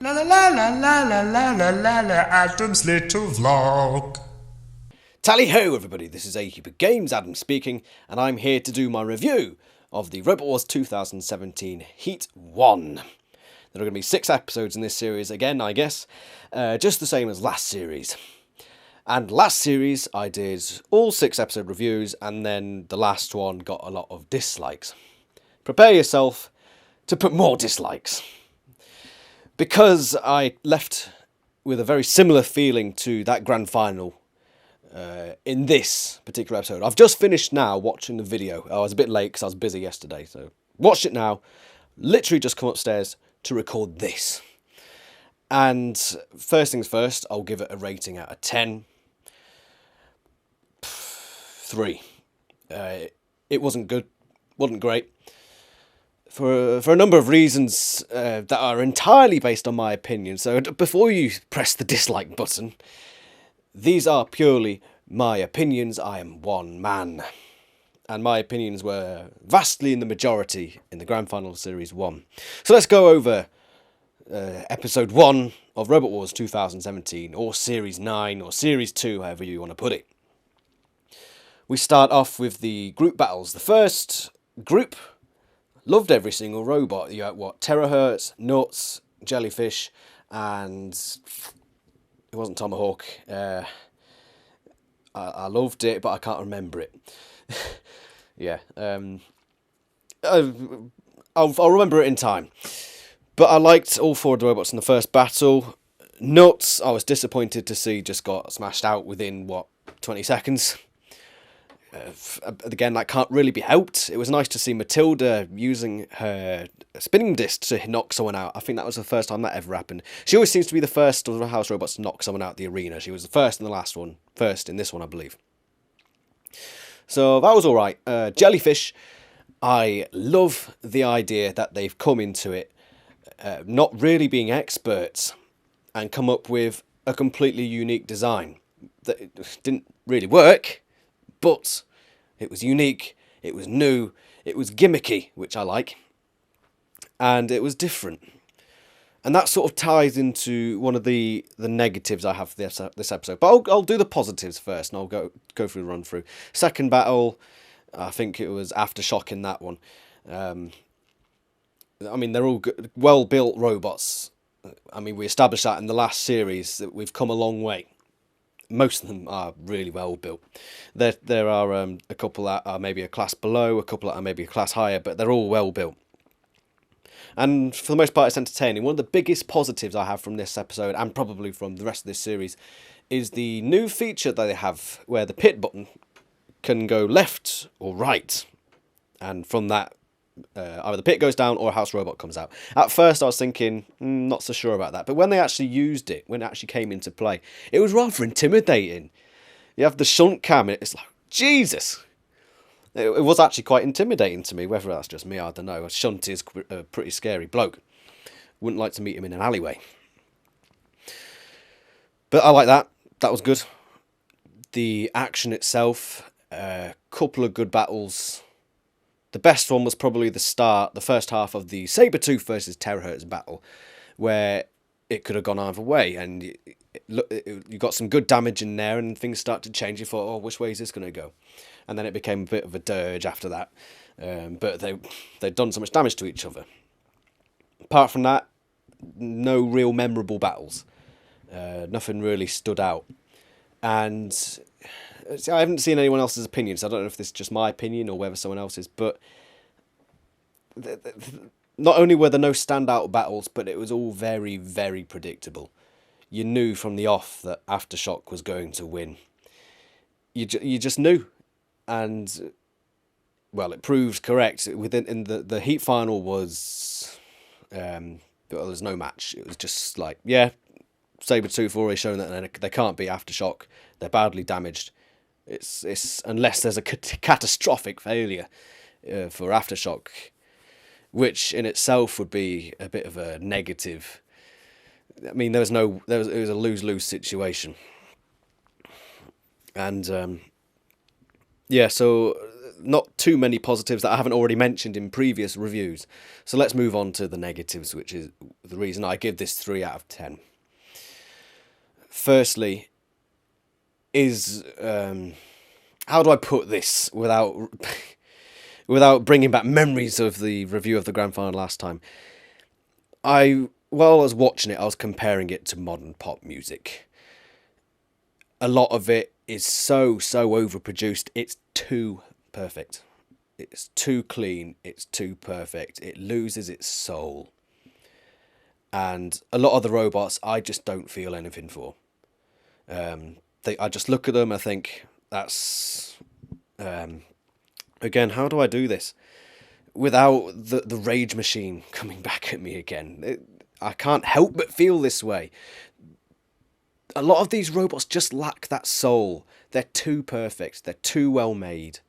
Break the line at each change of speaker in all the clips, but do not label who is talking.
La la la la la la la la la la Adam's little vlog.
Tally ho everybody, this is Heap Games, Adam speaking, and I'm here to do my review of the Robot Wars 2017 Heat 1. There are going to be 6 episodes in this series again, I guess, just the same as last series. And last series I did all 6 episode reviews, and then the last one got a lot of dislikes. Prepare yourself to put more dislikes. Because I left with a very similar feeling to that grand final in this particular episode. I've just finished now watching the video. I was a bit late because I was busy yesterday, so watched it now. Literally just come upstairs to record this. And first things first, I'll give it a rating out of 10. 3. It wasn't good, wasn't great. For a number of reasons that are entirely based on my opinion. So before you press the dislike button, these are purely my opinions. I am one man. And my opinions were vastly in the majority in the Grand Final Series 1. So let's go over Episode 1 of Robot Wars 2017, or Series 9, or Series 2, however you want to put it. We start off with the group battles. The first group, loved every single robot. You had what? Terahertz, Nuts, Jellyfish, and it wasn't Tomahawk. I loved it, but I can't remember it. Yeah, I'll remember it in time. But I liked all 4 of the robots in the first battle. Nuts, I was disappointed to see just got smashed out within, 20 seconds. Again, that can't really be helped. It was nice to see Matilda using her spinning disc to knock someone out. I think that was the first time that ever happened. She always seems to be the first of the house robots to knock someone out the arena. She was the first in the last one. First in this one, I believe. So that was alright. Jellyfish, I love the idea that they've come into it not really being experts and come up with a completely unique design. That didn't really work, but it was unique, it was new, it was gimmicky, which I like, and it was different. And that sort of ties into one of the negatives I have for this episode. But I'll do the positives first, and I'll go through the run through. Second battle, I think it was Aftershock in that one. I mean, they're all good, well-built robots. I mean, we established that in the last series, that we've come a long way. Most of them are really well built. There are a couple that are maybe a class below, a couple that are maybe a class higher, but they're all well built. And for the most part, it's entertaining. One of the biggest positives I have from this episode, and probably from the rest of this series, is the new feature that they have, where the pit button can go left or right. And from that, either the pit goes down or a house robot comes out. At first I was thinking, not so sure about that. But when they actually used it, when it actually came into play, it was rather intimidating. You have the shunt cam, and it's like, Jesus! It was actually quite intimidating to me. Whether that's just me, I don't know. Shunt is a pretty scary bloke. Wouldn't like to meet him in an alleyway. But I like that. That was good. The action itself, a couple of good battles. The best one was probably the first half of the Sabretooth versus Terahertz battle, where it could have gone either way, and you got some good damage in there, and things started to change. You thought, oh, which way is this going to go? And then it became a bit of a dirge after that. But they'd done so much damage to each other. Apart from that, no real memorable battles. Nothing really stood out. And see, I haven't seen anyone else's opinion, so I don't know if this is just my opinion or whether someone else's, but not only were there no standout battles, but it was all very, very predictable. You knew from the off that Aftershock was going to win. You just knew. And, well, it proved correct. In the Heat final was, well, there was no match. It was just like, yeah, Sabretooth already shown that they can't beat Aftershock. They're badly damaged. It's unless there's a catastrophic failure for Aftershock, which in itself would be a bit of a negative. I mean, it was a lose-lose situation. And yeah, so not too many positives that I haven't already mentioned in previous reviews. So let's move on to the negatives, which is the reason I give this 3 out of 10. Firstly, is how do I put this without without bringing back memories of the review of the grand final last time? While I was watching it, I was comparing it to modern pop music. A lot of it is so overproduced. It's too perfect. It's too clean. It's too perfect. It loses its soul. And a lot of the robots, I just don't feel anything for. I just look at them, I think, that's... again, how do I do this without the rage machine coming back at me again? I can't help but feel this way. A lot of these robots just lack that soul. They're too perfect. They're too well made.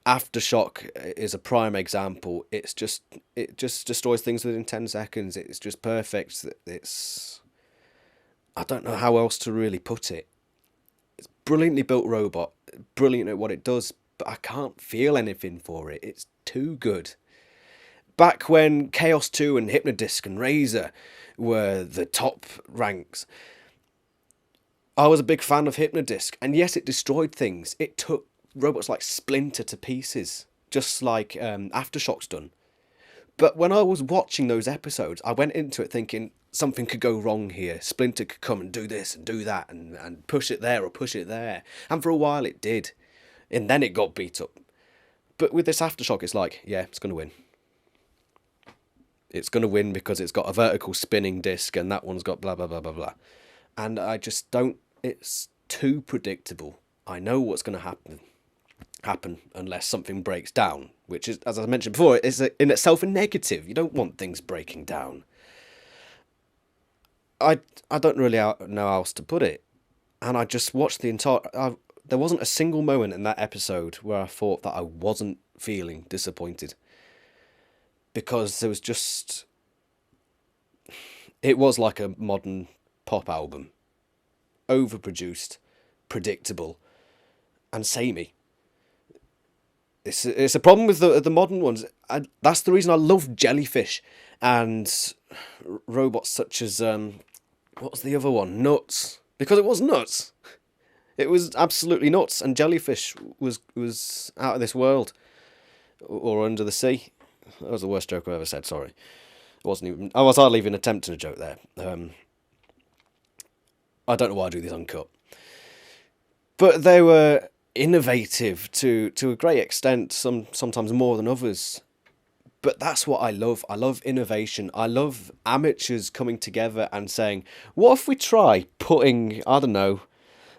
Aftershock is a prime example. It just destroys things within 10 seconds. It's just perfect. I don't know how else to really put it. It's a brilliantly built robot, brilliant at what it does, but I can't feel anything for it. It's too good. Back when Chaos 2 and Hypnodisc and Razor were the top ranks, I was a big fan of Hypnodisc, and yes, it destroyed things. It took robots like Splinter to pieces, just like Aftershock's done. But when I was watching those episodes, I went into it thinking something could go wrong here. Splinter could come and do this and do that and push it there or push it there. And for a while it did. And then it got beat up. But with this Aftershock, it's like, yeah, it's going to win. It's going to win because it's got a vertical spinning disc and that one's got blah, blah, blah, blah, blah. And I just don't... It's too predictable. I know what's going to happen unless something breaks down, which is, as I mentioned before, is in itself a negative. You don't want things breaking down. I don't really know how else to put it. And I just watched the entire... there wasn't a single moment in that episode where I thought that I wasn't feeling disappointed. Because there was just... It was like a modern pop album. Overproduced, predictable, and samey. It's a problem with the modern ones. That's the reason I love Jellyfish and robots such as... what was the other one? Nuts. Because it was nuts. It was absolutely nuts, and Jellyfish was out of this world. Or under the sea. That was the worst joke I've ever said, sorry. I was hardly even attempting a joke there. I don't know why I do this uncut. But they were innovative to a great extent, sometimes more than others. But that's what I love. I love innovation. I love amateurs coming together and saying, what if we try putting, I don't know,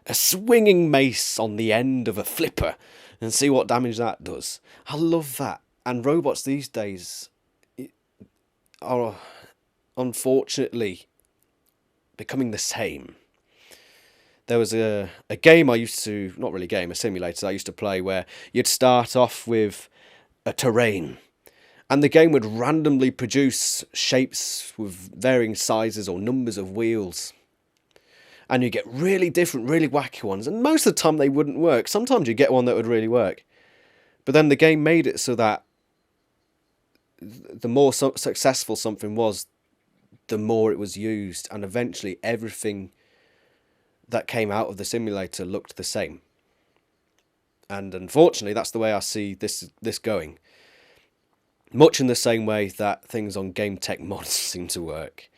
a swinging mace on the end of a flipper and see what damage that does? I love that. And robots these days are unfortunately becoming the same. There was a game I used to, not really a game, a simulator I used to play where you'd start off with a terrain and the game would randomly produce shapes with varying sizes or numbers of wheels. And you get really different, really wacky ones. And most of the time they wouldn't work. Sometimes you get one that would really work. But then the game made it so that the more successful something was, the more it was used. And eventually everything that came out of the simulator looked the same. And unfortunately, that's the way I see this going. Much in the same way that things on game tech mods seem to work.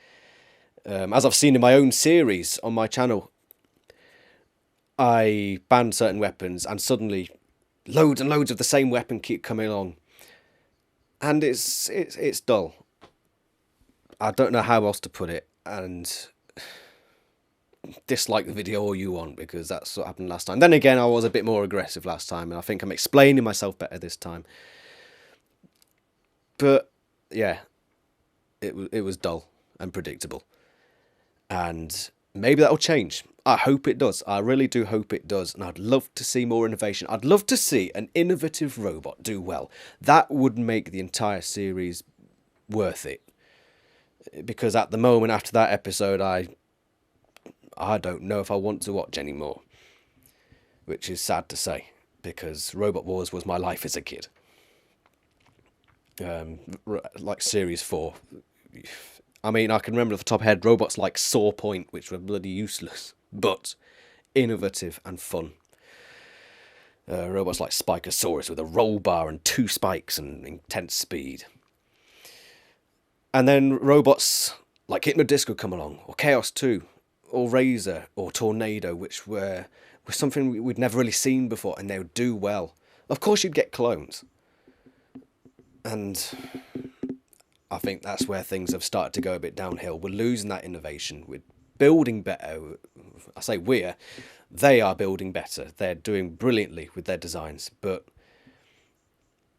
As I've seen in my own series on my channel, I banned certain weapons and suddenly loads and loads of the same weapon keep coming along. And it's dull. I don't know how else to put it, and dislike the video all you want, because that's what happened last time. Then again, I was a bit more aggressive last time, and I think I'm explaining myself better this time. But yeah, it was dull and predictable, and maybe that'll change. I hope it does. I really do hope it does, and I'd love to see more innovation. I'd love to see an innovative robot do well. That would make the entire series worth it. Because at the moment, after that episode, I don't know if I want to watch anymore, which is sad to say. because Robot Wars was my life as a kid. Like Series 4. I mean, I can remember off the top of my head robots like Saw Point, which were bloody useless, but innovative and fun. Robots like Spikosaurus with a roll bar and 2 spikes and intense speed. And then robots like Hypnodisc would come along, or Chaos 2, or Razor, or Tornado, which were something we'd never really seen before, and they would do well. Of course you'd get clones. And I think that's where things have started to go a bit downhill. We're losing that innovation. We're building better. I say they are building better. They're doing brilliantly with their designs, but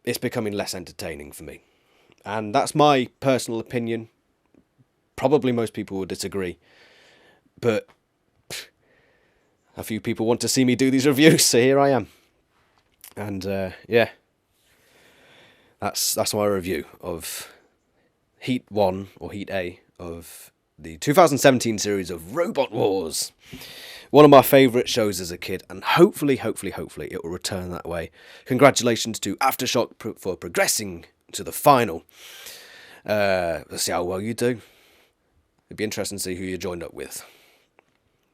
it's becoming less entertaining for me. And that's my personal opinion. Probably most people would disagree, but a few people want to see me do these reviews, so here I am. And yeah, that's my review of Heat 1 or Heat A of the 2017 series of Robot Wars. One of my favourite shows as a kid, and hopefully it will return that way. Congratulations to Aftershock for progressing to the final. Let's see how well you do. It'd be interesting to see who you joined up with.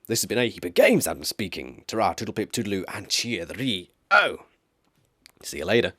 This has been a Heap of Games, Adam speaking. Ta-ra, toodle pip, toodaloo, and cheerio. See you later.